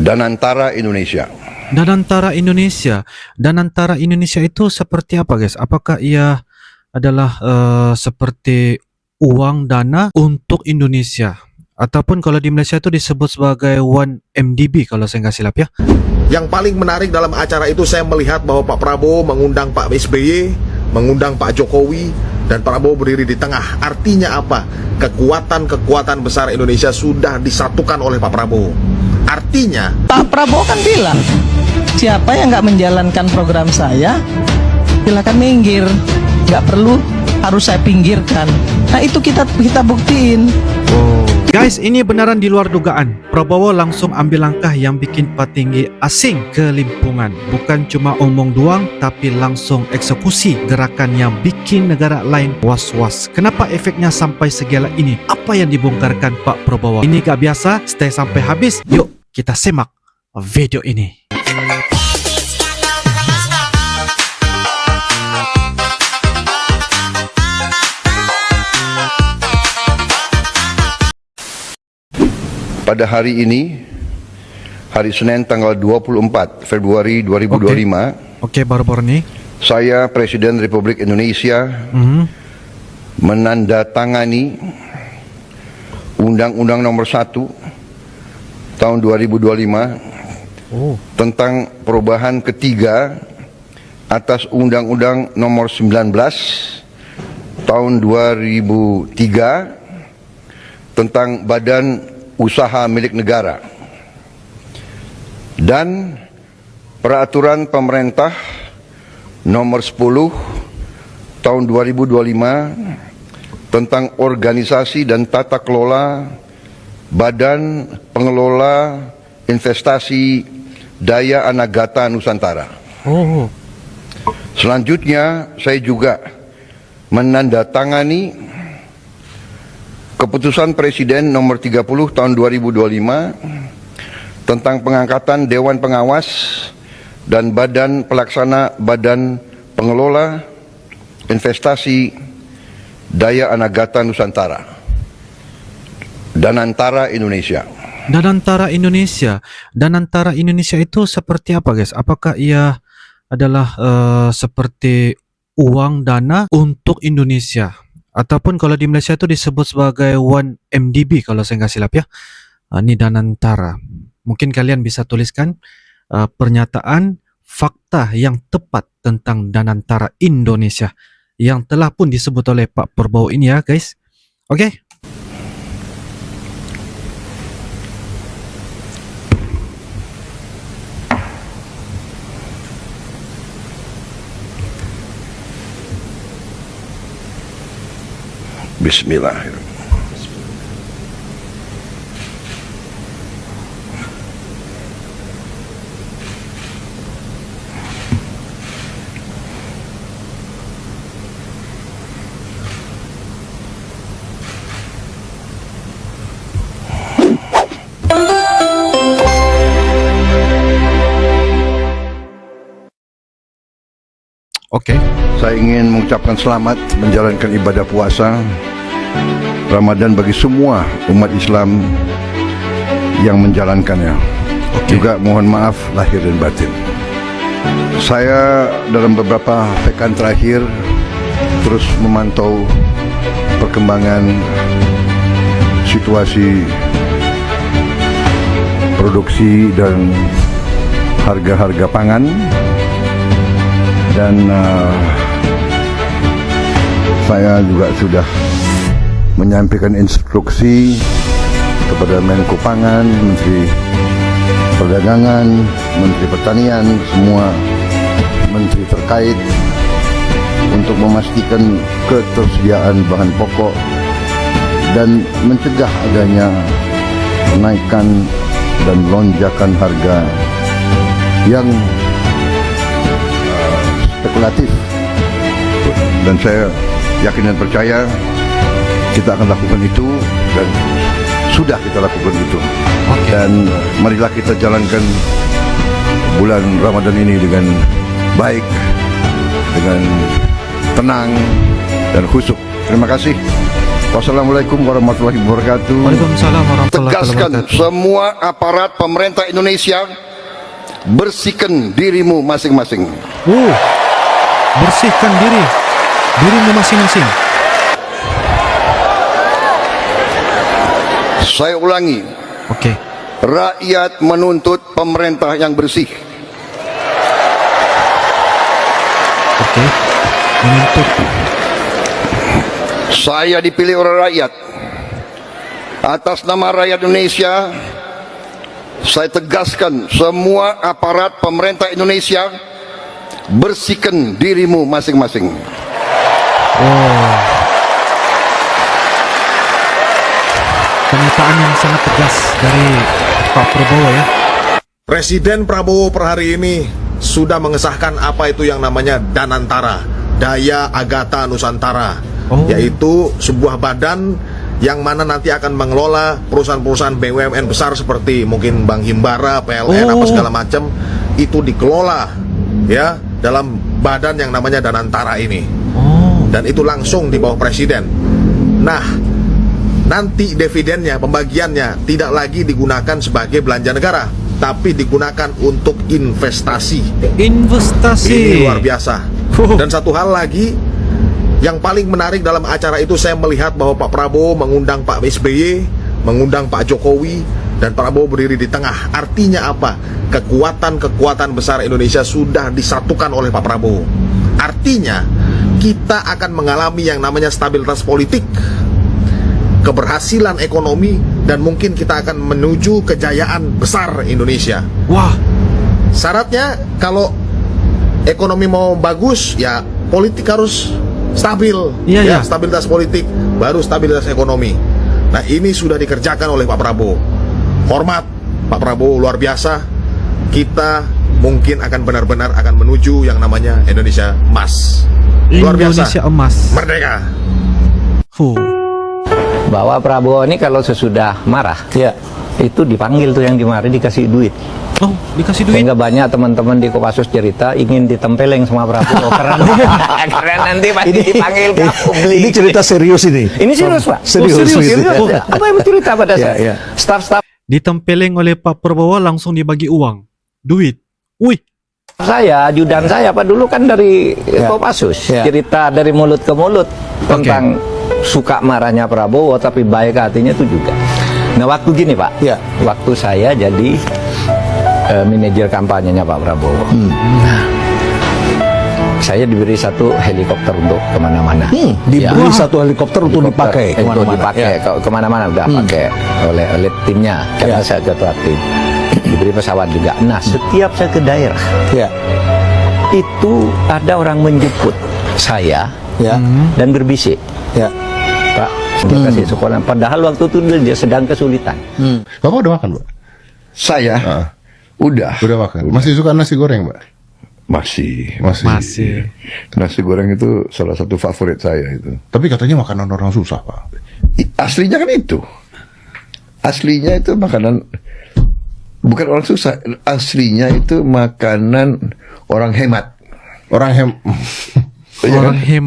Danantara Indonesia. Danantara Indonesia. Danantara Indonesia itu seperti apa, guys? Apakah ia adalah seperti uang dana untuk Indonesia? Ataupun kalau di Malaysia itu disebut sebagai 1MDB kalau saya nggak silap ya. Yang paling menarik dalam acara itu saya melihat bahwa Pak Prabowo mengundang Pak SBY, mengundang Pak Jokowi, dan Prabowo berdiri di tengah. Artinya apa? Kekuatan-kekuatan besar Indonesia sudah disatukan oleh Pak Prabowo. Artinya Pak Prabowo kan bilang, siapa yang nggak menjalankan program saya, silakan minggir, nggak perlu harus saya pinggirkan. Nah itu kita buktiin. Guys, ini benaran di luar dugaan. Prabowo langsung ambil langkah yang bikin petinggi asing kelimpungan. Bukan cuma omong doang, tapi langsung eksekusi gerakan yang bikin negara lain was-was. Kenapa efeknya sampai segala ini? Apa yang dibongkarkan Pak Prabowo? Ini gak biasa, stay sampai habis. Yuk, kita simak video ini. Pada hari ini, hari Senin tanggal 24 Februari 2025, Oke, baru-baru nih. saya Presiden Republik Indonesia menandatangani Undang-Undang Nomor 1 tahun 2025 tentang perubahan ketiga atas Undang-Undang Nomor 19 tahun 2003 tentang Badan Usaha Milik Negara dan Peraturan Pemerintah Nomor 10 tahun 2025 tentang organisasi dan tata kelola Badan Pengelola Investasi Daya Anagata Nusantara. Selanjutnya, saya juga menandatangani Keputusan Presiden Nomor 30 tahun 2025 tentang pengangkatan Dewan Pengawas dan Badan Pelaksana Badan Pengelola Investasi Daya Anagata Nusantara, Danantara Indonesia. Danantara Indonesia. Danantara Indonesia itu seperti apa, guys? Apakah ia adalah seperti uang dana untuk Indonesia? Ataupun kalau di Malaysia itu disebut sebagai 1MDB kalau saya nggak silap ya. Ini Danantara. Mungkin kalian bisa tuliskan pernyataan fakta yang tepat tentang Danantara Indonesia yang telah pun disebut oleh Pak Prabowo ini ya, guys. Oke. Bismillahirrahmanirrahim. Oke. Saya ingin mengucapkan selamat menjalankan ibadah puasa Ramadan bagi semua umat Islam yang menjalankannya. Juga mohon maaf lahir dan batin. Saya dalam beberapa pekan terakhir terus memantau perkembangan situasi produksi dan harga-harga pangan, dan saya juga sudah menyampaikan instruksi kepada Menko Pangan, Menteri Perdagangan, Menteri Pertanian, semua menteri terkait untuk memastikan ketersediaan bahan pokok dan mencegah adanya kenaikan dan lonjakan harga yang spekulatif. Dan saya yakin dan percaya kita akan lakukan itu, dan sudah kita lakukan itu. Dan marilah kita jalankan bulan Ramadan ini dengan baik, dengan tenang dan khusyuk. Terima kasih. Wassalamualaikum warahmatullahi wabarakatuh. Waalaikumsalam warahmatullahi Tegaskan wabarakatuh. semua aparat pemerintah Indonesia, bersihkan dirimu masing-masing. Bersihkan dirimu masing-masing. Saya ulangi, Oke. rakyat menuntut pemerintah yang bersih. Oke. Menuntut. Saya dipilih oleh rakyat. Atas nama rakyat Indonesia, saya tegaskan semua aparat pemerintah Indonesia, bersihkan dirimu masing-masing. Pernyataan yang sangat tegas dari Pak Prabowo ya. Presiden Prabowo per hari ini sudah mengesahkan apa itu yang namanya Danantara, Daya Agata Nusantara, yaitu sebuah badan yang mana nanti akan mengelola perusahaan-perusahaan BUMN besar seperti mungkin Bank Himbara, PLN, apa segala macam, itu dikelola ya dalam badan yang namanya Danantara ini. Dan itu langsung di bawah presiden. Nah, nanti dividennya, pembagiannya tidak lagi digunakan sebagai belanja negara, tapi digunakan untuk investasi. Ini luar biasa. Dan satu hal lagi yang paling menarik dalam acara itu, saya melihat bahwa Pak Prabowo mengundang Pak SBY, mengundang Pak Jokowi, dan Prabowo berdiri di tengah. Artinya apa? Kekuatan-kekuatan besar Indonesia sudah disatukan oleh Pak Prabowo. Artinya kita akan mengalami yang namanya stabilitas politik, keberhasilan ekonomi, dan mungkin kita akan menuju kejayaan besar Indonesia. Wah. Syaratnya kalau ekonomi mau bagus, ya politik harus stabil. Iya. Stabilitas politik baru stabilitas ekonomi. Nah, ini sudah dikerjakan oleh Pak Prabowo. Hormat Pak Prabowo, luar biasa. Kita mungkin akan benar-benar akan menuju yang namanya Indonesia emas. Luar biasa. Indonesia emas. Merdeka. Bahwa Prabowo ini kalau sesudah marah, itu dipanggil tuh yang dimarahi, dikasih duit. Oh, dikasih duit. Sehingga banyak teman-teman di Kopassus cerita ingin ditempeleng sama Prabowo karena nanti pasti dipanggil ke publik. Ini cerita serius ini. Ini serius, Pak. Serius. Apa yang cerita pada saya? Staf-staf Ditempeleng oleh Pak Prabowo, langsung dibagi uang, duit. Wih. saya, ajudan saya, Pak, dulu kan dari Kopassus, cerita dari mulut ke mulut tentang suka marahnya Prabowo, tapi baik hatinya itu juga. Nah, waktu gini, Pak, waktu saya jadi manajer kampanyenya Pak Prabowo. Nah, saya diberi satu helikopter untuk kemana-mana. Diberi satu helikopter untuk dipakai untuk dipakai kemana-mana, udah pakai oleh timnya karena saya ketua tim. Diberi pesawat juga. Nah, setiap saya ke daerah, itu ada orang menjemput saya dan berbisik, Pak, saya kasih sekolah. Padahal waktu itu dia sedang kesulitan. Bapak udah makan, Pak? Saya udah makan. Masih suka nasi goreng, Pak? Masih. Nasi goreng itu salah satu favorit saya itu. Tapi katanya makanan orang susah, Pak. Aslinya kan itu. Aslinya itu makanan bukan orang susah. Aslinya itu makanan orang hemat. Orang hemat.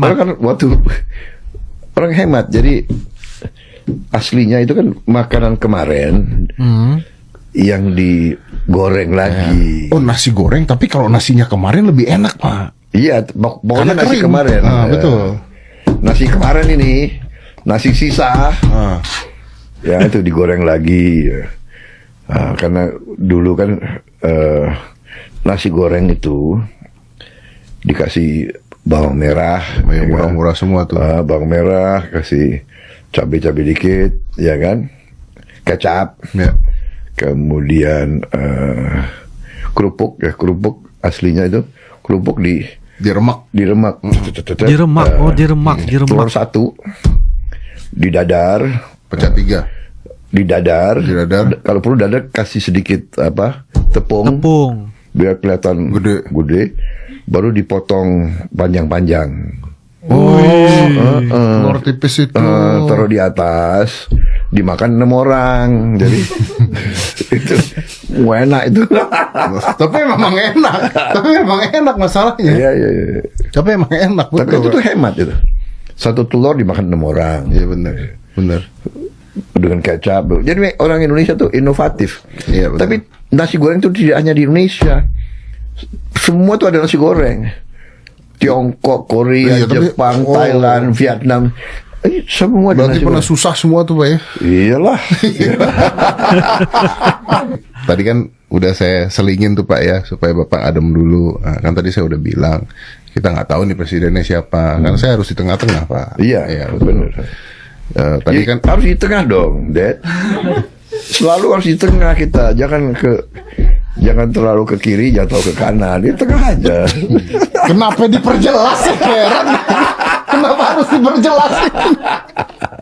Orang kan orang hemat. Jadi aslinya itu kan makanan kemarin yang digoreng lagi. Oh, nasi goreng, tapi kalau nasinya kemarin lebih enak, Pak. Iya, pokoknya Karena nasi kering. kemarin. Betul. Nasi kemarin ini, nasi sisa, ya itu digoreng lagi. Karena dulu kan nasi goreng itu dikasih bawang merah, Yang murah-murah semua tuh. bawang merah, kasih cabai-cabai dikit, ya kan, kecap. Ya. Kemudian kerupuk aslinya itu kerupuk Diremak. diremak, Diremak. telur satu, didadar, Pecah 3. didadar. Didadar. Kalau perlu dadar kasih sedikit tepung biar kelihatan gede, baru dipotong panjang-panjang. Telur tipis itu. Taruh di atas, dimakan 6 orang. Jadi itu enak itu. Tapi memang enak. Masalahnya. Iya. Tapi emang enak, betul. Tapi itu tuh hemat itu. satu telur dimakan 6 orang. Iya benar. Benar. Dengan kecap. Jadi orang Indonesia tuh inovatif. Iya, betul. Tapi nasi goreng itu tidak hanya di Indonesia. Semua tuh ada nasi goreng. Tiongkok, Korea, Iya, tapi- Jepang, oh. Thailand, Vietnam. Semua ada Berarti nasi pernah goreng. susah semua tuh Pak ya. Iyalah. Tadi kan udah saya selingin tuh Pak ya, supaya Bapak adem dulu. Nah, kan tadi saya udah bilang kita nggak tahu nih presidennya siapa. Karena saya harus di tengah-tengah Pak. Iya, betul. benar. Tadi Ya, kan harus di tengah dong, Dad. Selalu harus di tengah kita, jangan terlalu ke kiri, jangan terlalu ke kanan, di tengah aja. kenapa diperjelas? Heran. Kenapa harus diperjelas?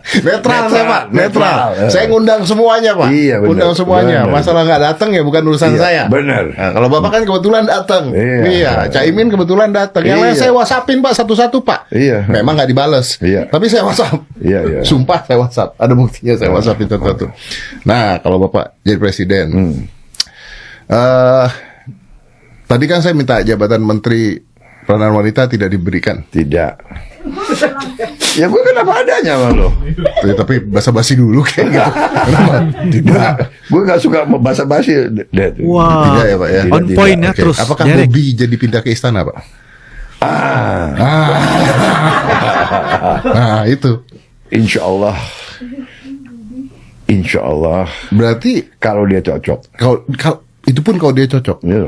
Netral saya Pak, netral. Saya ngundang semuanya Pak. Iya, benar. Undang semuanya. Benar. Masalah nggak datang ya bukan urusan Iya, saya. benar. Nah, kalau Bapak kan kebetulan datang. Iya. Caimin kebetulan datang. Yang lain Iya. saya WhatsAppin Pak satu-satu Pak. Iya. Memang nggak dibales. Iya. Tapi saya WhatsApp. Iya, iya. Sumpah saya WhatsApp. Ada buktinya saya WhatsApp itu satu. Nah, kalau Bapak jadi presiden. Tadi kan saya minta jabatan Menteri Peranan Wanita tidak diberikan. Tidak. Ya gue kan apa adanya sama lo. Ya, tapi basa-basi dulu kayak gitu. Kenapa? Tidak. Gue gak suka basa-basi, Dad. Wah, Tidak ya, Pak, ya? on Tidak. point ya Oke. terus. Apakah Derek. Bobi jadi pindah ke istana, Pak? Nah, itu. Insya Allah. Insya Allah. Berarti Kalau dia cocok. kalau itu pun kalau dia cocok. Ya.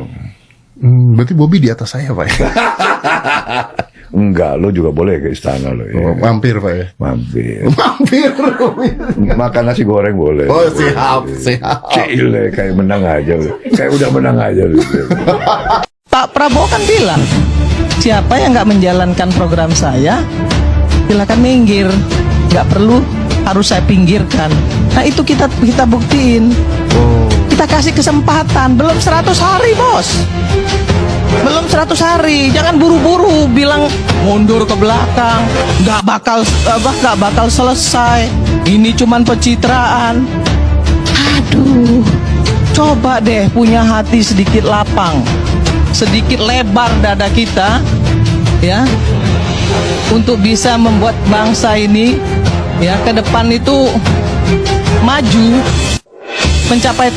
Berarti Bobi di atas saya, Pak. Enggak, lo juga boleh ke istana lo ya. Oh, mampir, Pak ya. Mampir. Mampir. Makan nasi goreng boleh. Oh, siap. Cile, kayak menang aja lo. Kayak udah menang aja lo. Pak Prabowo kan bilang, siapa yang nggak menjalankan program saya, silakan minggir, nggak perlu harus saya pinggirkan. Nah itu kita buktiin. Kita kasih kesempatan, belum 100 hari bos, belum 100 hari. Jangan buru-buru bilang mundur ke belakang, nggak bakal selesai. Ini cuman pencitraan. Aduh, coba deh punya hati sedikit lapang, sedikit lebar dada kita, ya, untuk bisa membuat bangsa ini, ya, ke depan itu maju, mencapai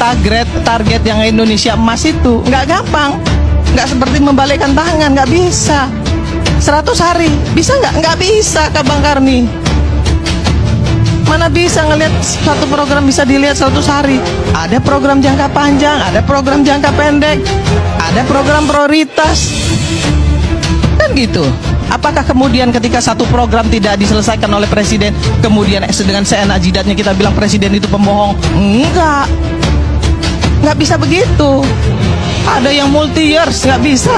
target yang Indonesia emas itu. Nggak gampang, nggak seperti membalikkan tangan, nggak bisa. 100 hari bisa nggak? Nggak bisa, Kak Bang Karni. Mana bisa ngelihat satu program bisa dilihat 100 hari. Ada program jangka panjang, ada program jangka pendek, ada program prioritas. Kan gitu. Apakah kemudian ketika satu program tidak diselesaikan oleh presiden, kemudian dengan seenak jidatnya kita bilang presiden itu pembohong? Enggak. Nggak bisa begitu. Ada yang multi years, nggak bisa.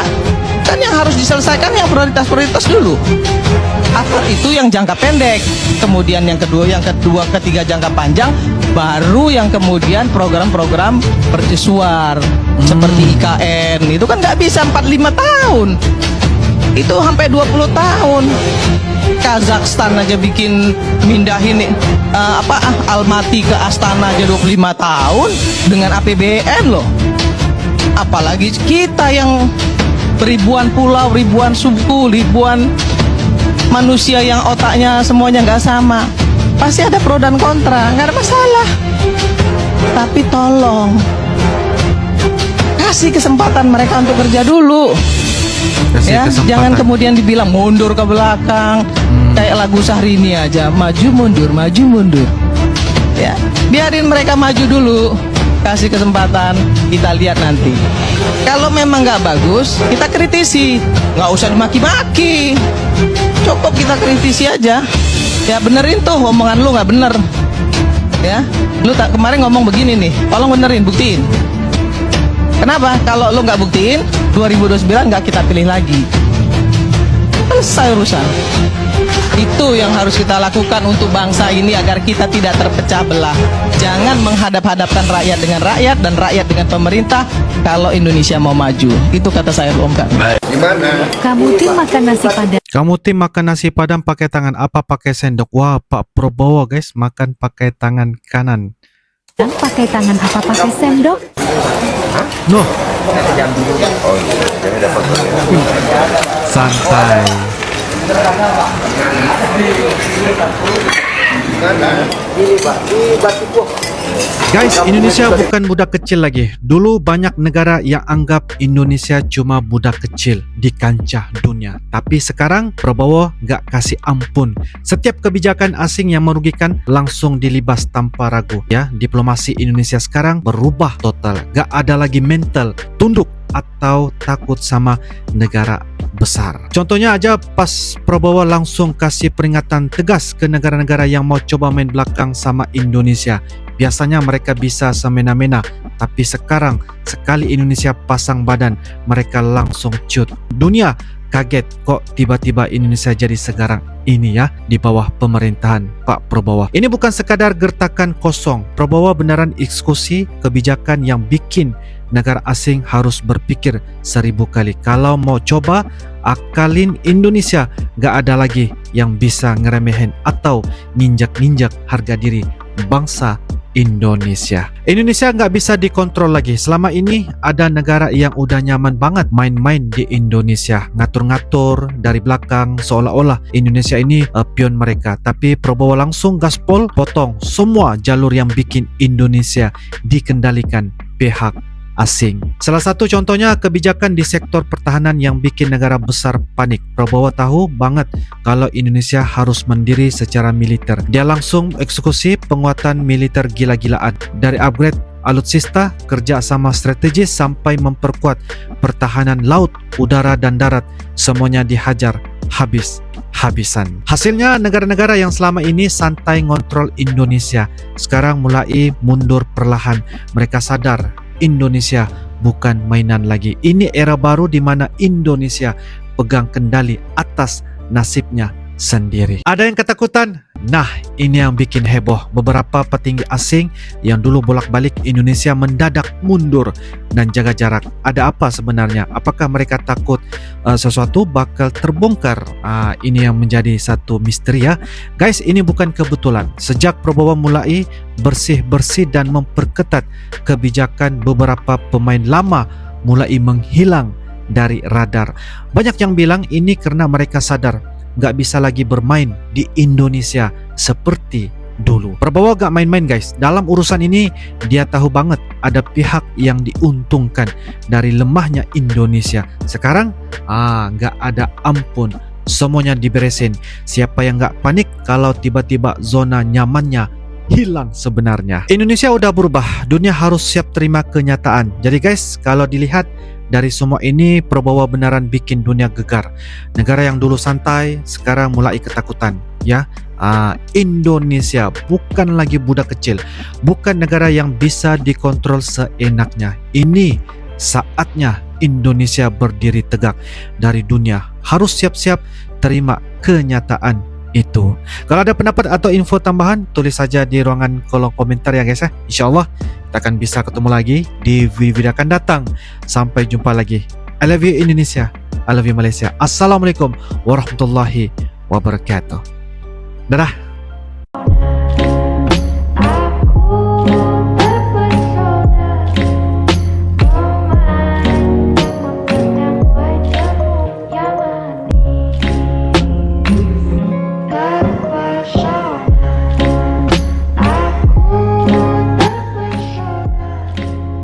Kan yang harus diselesaikan yang prioritas-prioritas dulu. Apa itu yang jangka pendek, kemudian yang kedua, ketiga jangka panjang, baru yang kemudian program-program mercusuar seperti IKN. Itu kan nggak bisa 45 tahun. Itu sampai 20 tahun. Kazakhstan aja bikin mindahin Almaty ke Astana aja 25 tahun dengan APBN loh. Apalagi kita yang ribuan pulau, ribuan suku, ribuan manusia yang otaknya semuanya nggak sama. Pasti ada pro dan kontra, nggak ada masalah. Tapi tolong kasih kesempatan mereka untuk kerja dulu. Kasih Ya, kesempatan. jangan kemudian dibilang mundur ke belakang. Kayak lagu Syahrini aja, maju mundur, maju mundur. Ya, biarin mereka maju dulu. Kasih kesempatan, kita lihat nanti. Kalau memang nggak bagus, kita kritisi. Nggak usah dimaki-maki. Cukup kita kritisi aja. Ya benerin tuh omongan lu nggak bener. Ya, lu kemarin ngomong begini nih, tolong benerin, buktiin. Kenapa? Kalau lu nggak buktiin, 2029 nggak kita pilih lagi. Selesai urusan. Itu yang harus kita lakukan untuk bangsa ini agar kita tidak terpecah belah. Jangan menghadap-hadapkan rakyat dengan rakyat dan rakyat dengan pemerintah kalau Indonesia mau maju. Itu kata saya, Om Kak. Kamu tim makan nasi padang. Kamu tim makan nasi padang pakai tangan apa pakai sendok? Wah, Pak Prabowo guys makan pakai tangan kanan. Pakai tangan apa pakai sendok? Noh. Santai. Guys, Indonesia bukan budak kecil lagi. Dulu banyak negara yang anggap Indonesia cuma budak kecil di kancah dunia. Tapi sekarang Prabowo nggak kasih ampun. Setiap kebijakan asing yang merugikan langsung dilibas tanpa ragu. Ya, diplomasi Indonesia sekarang berubah total. Nggak ada lagi mental tunduk atau takut sama negara besar. Contohnya aja pas Prabowo langsung kasih peringatan tegas ke negara-negara yang mau coba main belakang sama Indonesia. Biasanya mereka bisa semena-mena, tapi sekarang sekali Indonesia pasang badan, mereka langsung cut. Dunia kaget kok tiba-tiba Indonesia jadi sekarang ini ya di bawah pemerintahan Pak Prabowo. Ini bukan sekadar gertakan kosong. Prabowo beneran eksekusi kebijakan yang bikin negara asing harus berpikir 1000 kali. Kalau mau coba akalin Indonesia, gak ada lagi yang bisa ngeremehin atau ninjak-ninjak harga diri bangsa Indonesia. Indonesia nggak bisa dikontrol lagi. Selama ini ada negara yang udah nyaman banget main-main di Indonesia, ngatur-ngatur dari belakang seolah-olah Indonesia ini pion mereka. Tapi Prabowo langsung gaspol potong semua jalur yang bikin Indonesia dikendalikan pihak asing. Salah satu contohnya kebijakan di sektor pertahanan yang bikin negara besar panik. Prabowo tahu banget kalau Indonesia harus mandiri secara militer. Dia langsung eksekusi penguatan militer gila-gilaan. Dari upgrade alutsista, kerja sama strategis sampai memperkuat pertahanan laut, udara dan darat, semuanya dihajar habis-habisan. Hasilnya negara-negara yang selama ini santai ngontrol Indonesia sekarang mulai mundur perlahan. Mereka sadar Indonesia bukan mainan lagi. Ini era baru di mana Indonesia pegang kendali atas nasibnya sendiri. Ada yang ketakutan? Nah, ini yang bikin heboh. Beberapa petinggi asing yang dulu bolak-balik Indonesia mendadak mundur dan jaga jarak. Ada apa sebenarnya? Apakah mereka takut sesuatu bakal terbongkar? Ini yang menjadi satu misteri ya. Guys, ini bukan kebetulan. Sejak Prabowo mulai bersih-bersih dan memperketat kebijakan, beberapa pemain lama mulai menghilang dari radar. Banyak yang bilang ini karena mereka sadar gak bisa lagi bermain di Indonesia seperti dulu. Prabowo gak main-main guys. Dalam urusan ini dia tahu banget ada pihak yang diuntungkan dari lemahnya Indonesia. Sekarang gak ada ampun. Semuanya diberesin. Siapa yang gak panik kalau tiba-tiba zona nyamannya hilang sebenarnya. Indonesia udah berubah. Dunia harus siap terima kenyataan. Jadi guys, kalau dilihat dari semua ini, Prabowo beneran bikin dunia gegar. Negara yang dulu santai, sekarang mulai ketakutan. Ya, Indonesia bukan lagi budak kecil, bukan negara yang bisa dikontrol seenaknya. Ini saatnya Indonesia berdiri tegak dari dunia. Harus siap-siap terima kenyataan itu. Kalau ada pendapat atau info tambahan, tulis saja di ruangan kolom komentar ya guys ya. InsyaAllah kita akan bisa ketemu lagi di video akan datang. Sampai jumpa lagi. I love you Indonesia, I love you Malaysia. Assalamualaikum warahmatullahi wabarakatuh. Dadah.